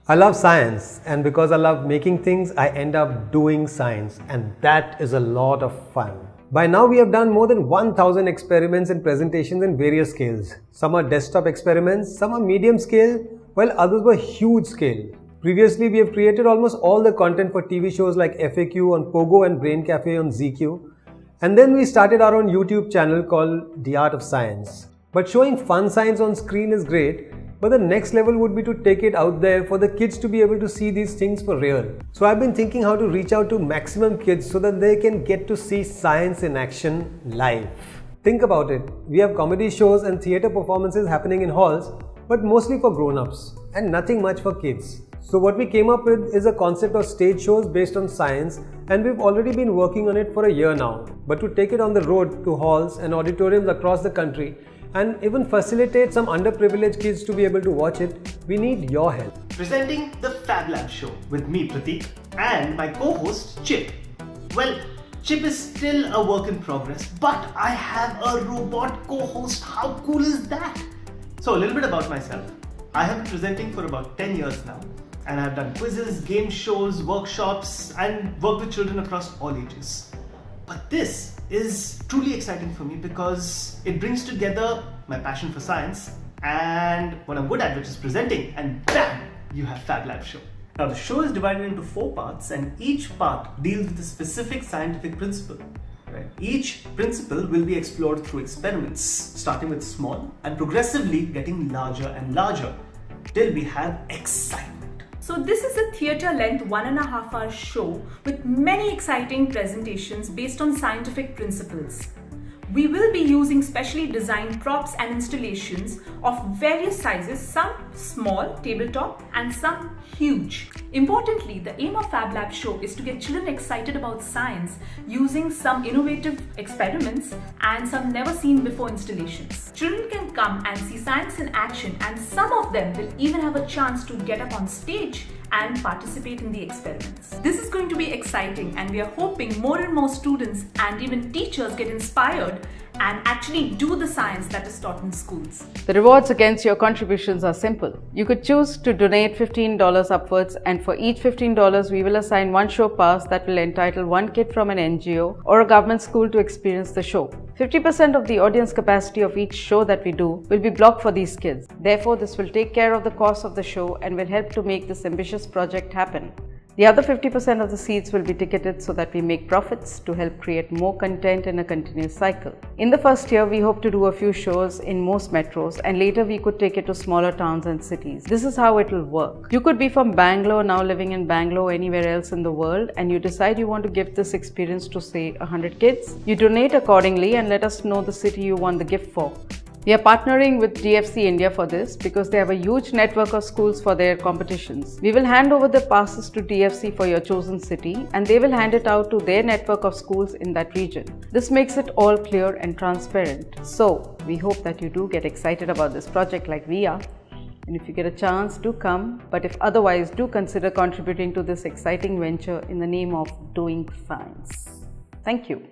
I love science, and because I love making things, I end up doing science, and that is a lot of fun. By now, we have done more than 1000 experiments and presentations in various scales. Some are desktop experiments, some are medium scale, while others were huge scale. Previously, we have created almost all the content for TV shows like FAQ on Pogo and Brain Cafe on ZQ. And then we started our own YouTube channel called The Art of Science. But showing fun science on screen is great, but the next level would be to take it out there for the kids to be able to see these things for real. So I've been thinking how to reach out to maximum kids so that they can get to see science in action live. Think about it. We have comedy shows and theatre performances happening in halls, but mostly for grown-ups and nothing much for kids. So what we came up with is a concept of stage shows based on science, and we've already been working on it for a year now. But to take it on the road to halls and auditoriums across the country and even facilitate some underprivileged kids to be able to watch it, we need your help. Presenting the FabLab Show with me, Pratik, and my co-host, Chip. Well, Chip is still a work in progress, but I have a robot co-host. How cool is that? So a little bit about myself. I have been presenting for about 10 years now, and I've done quizzes, game shows, workshops, and worked with children across all ages. But this is truly exciting for me because it brings together my passion for science and what I'm good at, which is presenting, and bam, you have FabLab Show. Now the show is divided into 4 parts, and each part deals with a specific scientific principle. Right? Each principle will be explored through experiments, starting with small and progressively getting larger and larger till we have excitement. So this is a theatre-length 1.5-hour show with many exciting presentations based on scientific principles. We will be using specially designed props and installations of various sizes, some small, tabletop, and some huge. Importantly, the aim of FabLab Show is to get children excited about science using some innovative experiments and some never seen before installations. Children can come and see science in action, and some of them will even have a chance to get up on stage and participate in the experiments. This is going to be exciting, and we are hoping more and more students and even teachers get inspired and actually do the science that is taught in schools. The rewards against your contributions are simple. You could choose to donate $15 upwards, and for each $15 we will assign one show pass that will entitle one kid from an NGO or a government school to experience the show. 50% of the audience capacity of each show that we do will be blocked for these kids. Therefore, this will take care of the cost of the show and will help to make this ambitious project happen. The other 50% of the seats will be ticketed so that we make profits to help create more content in a continuous cycle. In the first year, we hope to do a few shows in most metros, and later we could take it to smaller towns and cities. This is how it will work. You could be from Bangalore, now living in Bangalore, anywhere else in the world, and you decide you want to give this experience to say 100 kids. You donate accordingly and let us know the city you want the gift for. We are partnering with DFC India for this because they have a huge network of schools for their competitions. We will hand over the passes to DFC for your chosen city, and they will hand it out to their network of schools in that region. This makes it all clear and transparent. So we hope that you do get excited about this project like we are. And if you get a chance, do come. But if otherwise, do consider contributing to this exciting venture in the name of doing science. Thank you.